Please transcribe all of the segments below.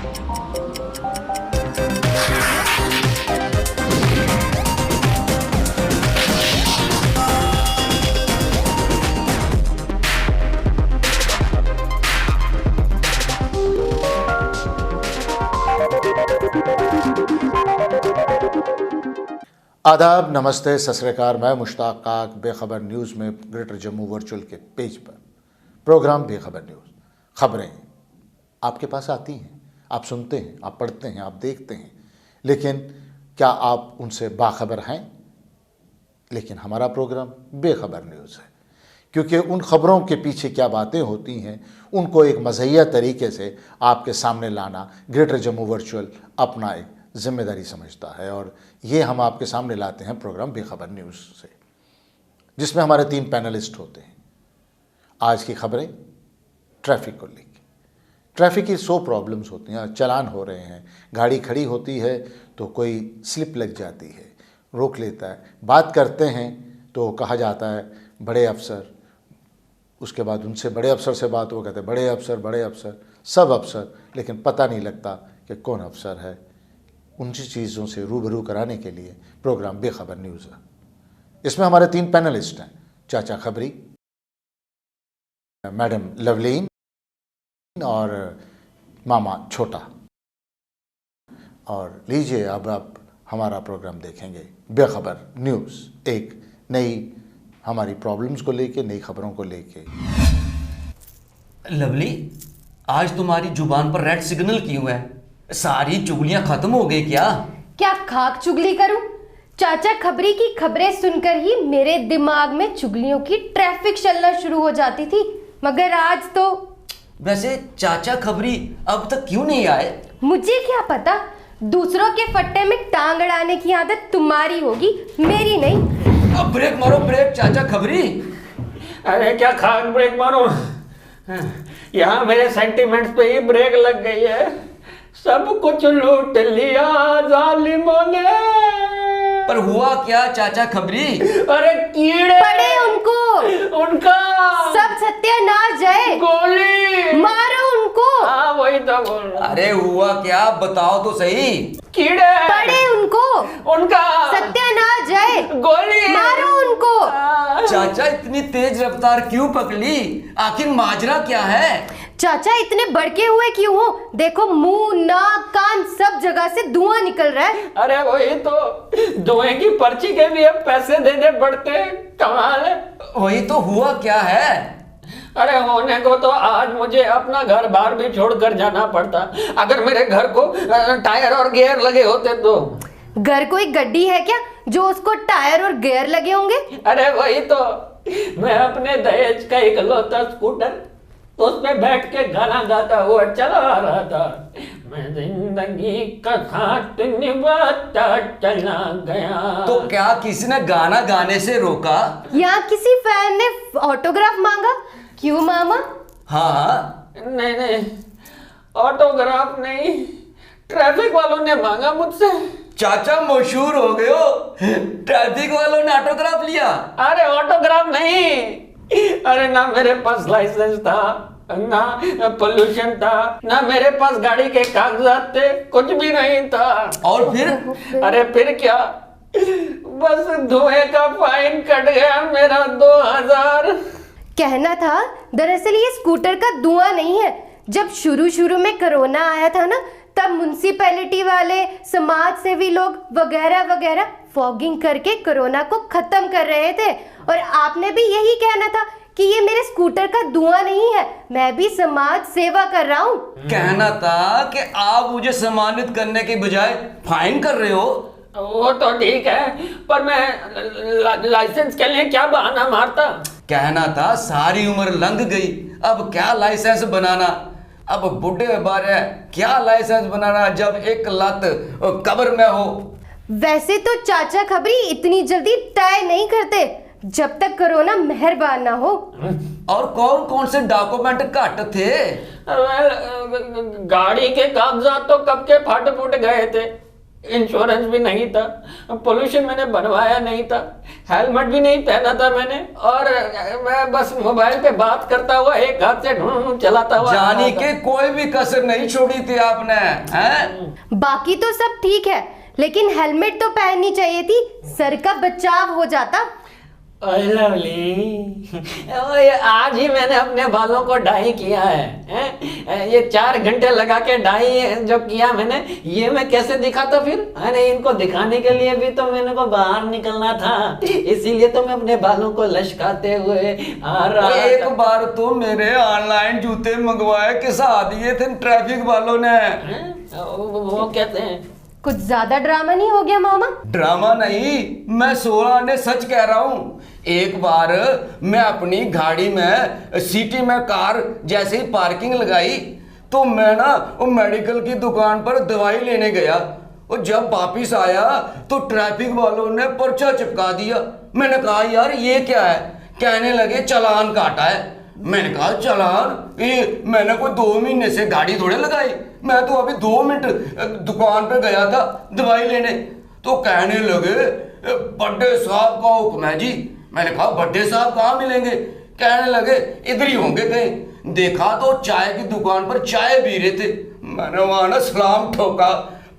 आदाब, नमस्ते, सत श्री अकाल। मैं मुश्ताक काक बेखबर न्यूज़ में ग्रेटर जम्मू वर्चुअल के पेज पर प्रोग्राम बेखबर न्यूज़। खबरें आपके पास आती हैं, आप सुनते हैं, आप पढ़ते हैं, आप देखते हैं, लेकिन क्या आप उनसे बाखबर हैं? लेकिन हमारा प्रोग्राम बेखबर न्यूज़ है, क्योंकि उन खबरों के पीछे क्या बातें होती हैं उनको एक मज़हिया तरीके से आपके सामने लाना ग्रेटर जम्मू वर्चुअल अपना एक जिम्मेदारी समझता है। और ये हम आपके सामने लाते हैं प्रोग्राम बेखबर न्यूज़ से, जिसमें हमारे 3 पैनलिस्ट होते हैं। आज की खबरें ट्रैफिक को लेकर। ट्रैफिक की 100 प्रॉब्लम्स होती हैं। चालान हो रहे हैं, गाड़ी खड़ी होती है तो कोई स्लिप लग जाती है, रोक लेता है, बात करते हैं तो कहा जाता है बड़े अफसर, उसके बाद उनसे बड़े अफसर से बात, वो कहते हैं बड़े अफसर, सब अफसर, लेकिन पता नहीं लगता कि कौन अफसर है। उन चीज़ों से रूबरू कराने के लिए प्रोग्राम बेखबर न्यूज़ है। इसमें हमारे 3 पैनलिस्ट हैं, चाचा खबरी, मैडम लवलीन और मामा छोटा। और लीजिए अब आप हमारा प्रोग्राम देखेंगे बेखबर न्यूज़, एक नई हमारी प्रॉब्लम्स को लेके, नई खबरों को लेके। लवली, आज तुम्हारी जुबान पर रेड सिग्नल क्यों है? सारी चुगलियां खत्म हो गई क्या? क्या खाक चुगली करूं? चाचा खबरी की खबरें सुनकर ही मेरे दिमाग में चुगलियों की ट्रैफिक चलना शुरू हो जाती थी, मगर आज तो। वैसे चाचा खबरी अब तक क्यों नहीं आए? मुझे क्या पता, दूसरों के फट्टे में टांग अड़ाने की आदत तुम्हारी होगी, मेरी नहीं। अब ब्रेक मारो, ब्रेक चाचा खबरी। अरे क्या खाक ब्रेक मारो, यहाँ मेरे सेंटिमेंट्स पे ही ब्रेक लग गई है। सब कुछ लूट लिया जालिमों ने। पर हुआ क्या चाचा खबरी? अरे कीड़े पड़े उनको, उनका सब सत्यानाश जाए, गोली मारो उनको। हाँ वही तो बोल रहा। अरे हुआ क्या, बताओ तो सही। कीड़े पड़े उनको, उनका सत्यानाश जाए, गोली मारो उनको। चाचा इतनी तेज रफ्तार क्यों पकड़ी? आखिर माजरा क्या है? चाचा इतने भड़के हुए क्यों हो? देखो मुंह, नाक, कान सब जगह से धुआं निकल रहा है। अरे वही तो, धुएं की पर्ची के भी अब पैसे देने पड़ते, कमाल है। वही तो, हुआ क्या है? अरे होने को तो आज मुझे अपना घर बाहर भी छोड़कर जाना पड़ता, अगर मेरे घर को टायर और गियर लगे होते तो। घर कोई गड्डी है क्या जो उसको टायर और गियर लगे होंगे? अरे वही तो, मैं अपने दहेज का इकलौता स्कूटर उसमें बैठ के गाना गाता हुआ चला आ रहा था। मैं जिंदगी का साथ निभाता चला गया। तो क्या किसी ने गाना गाने से रोका? यहाँ किसी फैन ने ऑटोग्राफ मांगा? क्यों मामा? हाँ, नहीं, ऑटोग्राफ नहीं, ट्रैफिक वालों ने मांगा मुझसे। चाचा मशहूर हो गए हो, ट्रैफिक वालों ने ऑटोग्राफ लिया। अरे ऑटोग्राफ नहीं, अरे ना मेरे पास लाइसेंस था, ना पोल्यूशन था, ना मेरे पास गाड़ी के कागजात थे, कुछ भी नहीं था। और फिर? अरे फिर क्या, बस धुएं का फाइन कट गया मेरा 2000। कहना था दरअसल ये स्कूटर का धुआं नहीं है। जब शुरू में कोरोना आया था ना, तब म्युनिसिपैलिटी वाले, समाज सेवी लोग वगैरह फॉगिंग करके कोरोना को खत्म कर रहे थे, और आपने भी यही कहना था कि ये मेरे स्कूटर का धुआं नहीं है, मैं भी समाज सेवा कर रहा हूँ। कहना था कि आप मुझे सम्मानित करने के बजाय फाइन कर रहे हो। वो तो ठीक है, पर मैं लाइसेंस के लिए क्या बहाना मारता। कहना था सारी उम्र लंघ गई, अब क्या लाइसेंस बनाना, अब बुढ़े बारे क्या लाइसेंस बनाना जब एक लत कब्र में हो। वैसे तो चाचा खबरी इतनी जल्दी तय नहीं करते जब तक कोरोना मेहरबान ना हो। और कौन कौन से डॉक्यूमेंट घट थे? गाड़ी के कागजात तो कब के फट फुट गए थे, इंश्योरेंस भी नहीं था, पोल्यूशन मैंने बनवाया नहीं था, हेलमेट भी नहीं पहना था मैंने, और मैं बस मोबाइल पे बात करता हुआ एक हाथ से ढूंढ चलाता हुआ जानी के कोई भी कसर नहीं छोड़ी थी आपने, हैं? बाकी तो सब ठीक है, लेकिन हेलमेट तो पहननी चाहिए थी, सर का बचाव हो जाता। ओए लवली, ओए आज ही मैंने अपने बालों को डाई किया है, हैं? ये 4 घंटे लगा के डाई जो किया मैंने, ये मैं कैसे दिखाता फिर? अरे इनको दिखाने के लिए भी तो मैंने को बाहर निकलना था, इसीलिए तो मैं अपने बालों को लश्काते हुए आ रहा था। एक बार तो मेरे ऑनलाइन जूते मंगवाए किसा दिए थे ट्रैफिक वालों ने। हैं? वो कहते हैं कुछ ज्यादा ड्रामा नहीं हो गया मामा? ड्रामा नहीं, मैं 16 ने सच कह रहा हूँ। एक बार मैं अपनी गाड़ी में सिटी में कार जैसे ही पार्किंग लगाई तो मैं ना वो मेडिकल की दुकान पर दवाई लेने गया, और जब वापिस आया तो ट्रैफिक वालों ने पर्चा चिपका दिया। मैंने कहा यार ये क्या है? कहने लगे चालान काटा है। मैंने कहा चालान? ये मैंने कोई 2 महीने से गाड़ी थोड़े लगाई, मैं तो अभी 2 मिनट दुकान पे गया था दवाई लेने। तो कहने लगे बड्डे साहब का हुक्म है जी। मैंने कहा बड्डे साहब कहाँ मिलेंगे? कहने लगे इधर ही होंगे कहीं। देखा तो चाय की दुकान पर चाय पी रहे थे। मैंने वहां ना सलाम ठोका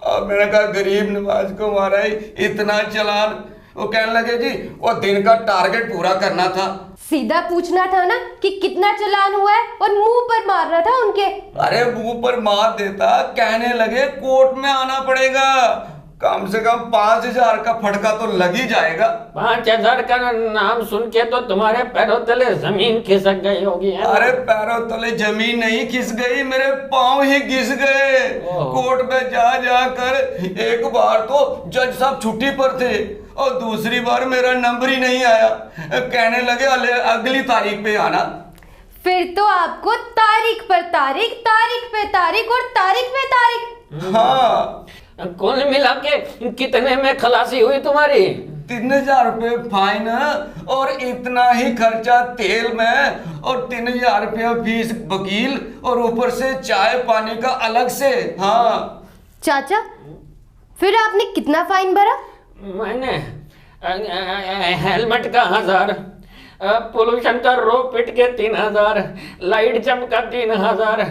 और मैंने कहा गरीब नवाज को मारा ही इतना चालान। वो कहने लगे जी वो दिन का टारगेट पूरा करना था। सीधा पूछना था ना कि कितना चालान हुआ है, और मुंह पर मारना था उनके। अरे मुंह पर मार देता। कहने लगे कोर्ट में आना पड़ेगा, कम से कम 5,000 का फटका तो लग ही जाएगा। 5,000 का नाम सुन के तो तुम्हारे पैरों तले जमीन खिसक गई होगी, है? अरे पैरों तले जमीन नहीं खिस गई, मेरे पांव ही घिस गए। कोर्ट में जा जाकर एक बार तो जज साहब छुट्टी पर थे और दूसरी बार मेरा नंबर ही नहीं आया। कहने लगे अगली तारीख पे आना। फिर तो आपको तारीख पर तारीख, तारीख पे तारीख और तारीख पे तारीख। हाँ, कुल मिला के कितने में खलासी हुई तुम्हारी? 3,000 रुपये फाइन और इतना ही खर्चा तेल में, और 3,000 रुपया फीस वकील, और ऊपर से चाय पानी का अलग से। हाँ चाचा, फिर आपने कितना फाइन भरा? मैंने हेलमेट का 1,000, पोल्यूशन का रो पिट के 3,000, लाइट जम का 3,000,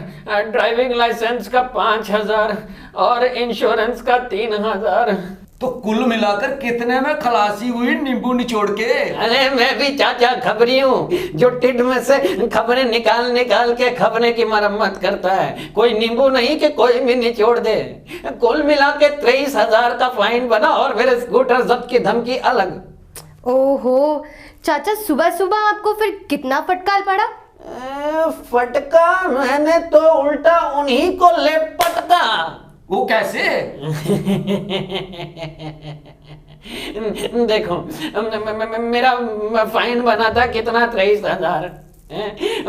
ड्राइविंग लाइसेंस का 5,000 और इंश्योरेंस का 3,000। तो कुल मिलाकर कितने में खलासी हुई नींबू निचोड़ के? अरे मैं भी चाचा खबरी हूँ, जो टिड में से खबरें निकाल निकाल के खबरें की मरम्मत करता है। कोई नींबू नहीं कि कोई भी निचोड़ दे। कुल मिला के 23,000 का फाइन बना, और फिर स्कूटर जब्त की धमकी अलग। ओहो चाचा, सुबह सुबह आपको फिर कितना फटकार पड़ा? फटका मैंने तो उल्टा उन्हीं को ले पटका। वो कैसे? देखो मेरा फाइन बना था कितना, 23,000।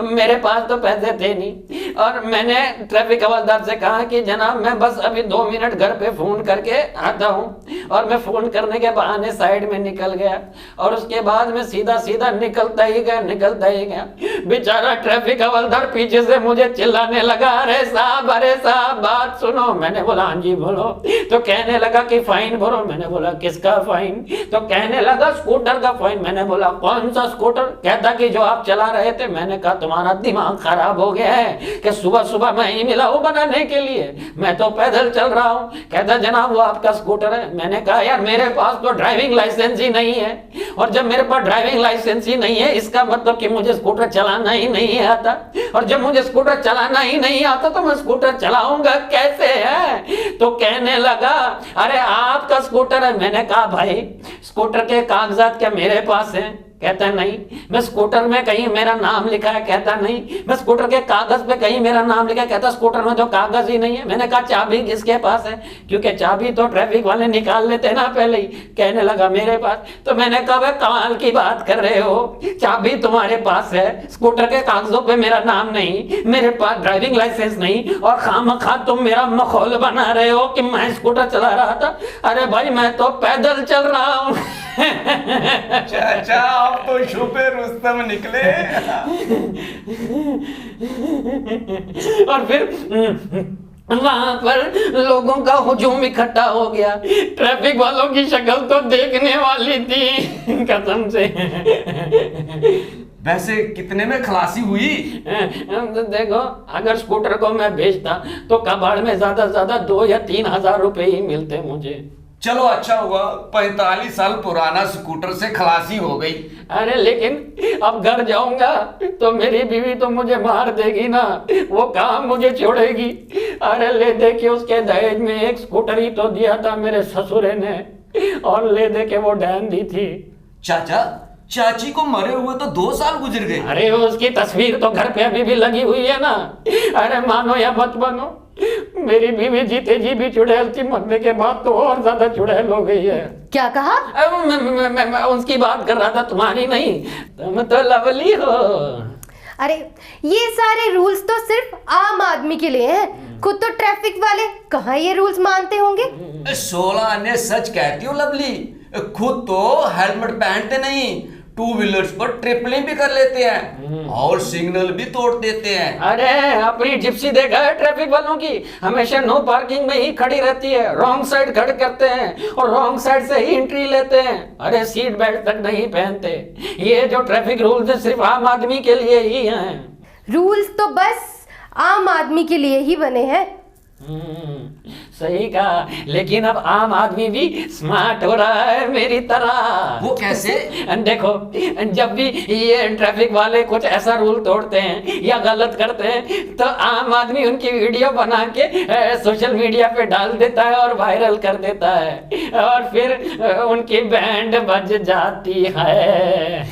मेरे पास तो पैसे थे नहीं, और मैंने ट्रैफिक हवलदार से कहा कि जनाब मैं बस अभी 2 मिनट घर पे फोन करके आता हूँ, और मैं फोन करने के बहाने साइड में निकल गया, और उसके बाद मैं सीधा सीधा निकलता ही गया। बेचारा ट्रैफिक हवलदार पीछे से मुझे चिल्लाने लगा, अरे साहब बात सुनो। मैंने बोला हाँ जी बोलो। तो कहने लगा कि फाइन भरो। मैंने बोला किसका फाइन? तो कहने लगा स्कूटर का फाइन। मैंने बोला कौन सा स्कूटर? कहता कि जो आप चला रहे थे। मैंने कहा तुम्हारा दिमाग खराब हो गया है कि सुबह सुबह मैं ही मिला हूं बनाने के लिए, मैं तो पैदल चल रहा हूं। कहता जनाब वो आपका स्कूटर है। मैंने कहा यार मेरे पास तो ड्राइविंग लाइसेंस ही नहीं है, और जब मेरे पास ड्राइविंग लाइसेंस ही नहीं है इसका मतलब कि मुझे स्कूटर चलाना ही नहीं आता, और जब मुझे स्कूटर चलाना ही नहीं आता तो मैं स्कूटर चलाऊंगा कैसे? है तो कहने लगा अरे आपका स्कूटर है। मैंने कहा भाई स्कूटर के कागजात क्या मेरे पास हैं? कहता नहीं। मैं स्कूटर में कहीं मेरा नाम लिखा है? कहता नहीं। मैं स्कूटर के कागज पे कहीं मेरा नाम लिखा है? कहता स्कूटर में तो कागज ही नहीं है। मैंने कहा चाबी किसके पास है? क्योंकि चाबी तो ट्रैफिक वाले निकाल लेते ना पहले ही। कहने लगा मेरे पास। तो मैंने कहा भाई कमाल की बात कर रहे हो, चाबी तुम्हारे पास है, स्कूटर के कागजों पे मेरा नाम नहीं, मेरे पास ड्राइविंग लाइसेंस नहीं, और खामखा तुम मेरा मखौल बना रहे हो कि मैं स्कूटर चला रहा था। अरे भाई मैं तो पैदल चल रहा हूँ। चाचा आप तो छुपे रुस्तम निकले। वहां पर लोगों का हुजूम इकट्ठा हो गया। ट्रैफिक वालों की शक्ल तो देखने वाली थी कसम से। वैसे कितने में खलासी हुई? देखो, अगर स्कूटर को मैं बेचता तो कबाड़ में ज्यादा 2 या 3 हजार रुपए ही मिलते मुझे। चलो अच्छा हुआ 45 साल पुराना स्कूटर से खलासी हो गई। अरे लेकिन अब घर जाऊंगा तो मेरी बीवी तो मुझे मार देगी ना, वो कहाँ मुझे छोड़ेगी। अरे ले दे के उसके दहेज में एक स्कूटर ही तो दिया था मेरे ससुरे ने, और ले दे के वो डैन दी थी। चाचा, चाची को मरे हुए तो 2 साल गुजर गए। अरे उसकी तस्वीर तो घर पे अभी भी लगी हुई है ना। अरे मानो या मत मानो, मेरी बीवी जीते जी भी चुड़ैल थी, मरने के बाद तो और ज्यादा चुड़ैल हो गई है। क्या कहा? मैं उसकी बात कर रहा था, तुम्हारी नहीं। तुम तो लवली हो। अरे ये सारे रूल्स तो सिर्फ आम आदमी के लिए हैं, खुद तो ट्रैफिक वाले कहाँ ये रूल्स मानते होंगे। 16 अन्य सच कहती हो लवली, खुद तो हेलमेट पहनते नहीं, 2 व्हीलर्स पर ट्रिपलिंग भी कर लेते हैं और सिग्नल भी तोड़ देते हैं। अरे अपनी जिप्सी देखा है ट्रैफिक वालों की, हमेशा नो पार्किंग में ही खड़ी रहती है, रॉन्ग साइड खड़े करते हैं और रॉन्ग साइड से ही एंट्री लेते हैं। अरे सीट बेल्ट तक नहीं पहनते। ये जो ट्रैफिक रूल्स सिर्फ आम आदमी के लिए ही हैं। रूल्स तो बस आम आदमी के लिए ही बने हैं। सही कहा, लेकिन अब आम आदमी भी स्मार्ट हो रहा है मेरी तरह। वो कैसे? देखो, जब भी ये ट्रैफिक वाले कुछ ऐसा रूल तोड़ते हैं या गलत करते हैं तो आम आदमी उनकी वीडियो बना के सोशल मीडिया पे डाल देता है और वायरल कर देता है, और फिर उनकी बैंड बज जाती है।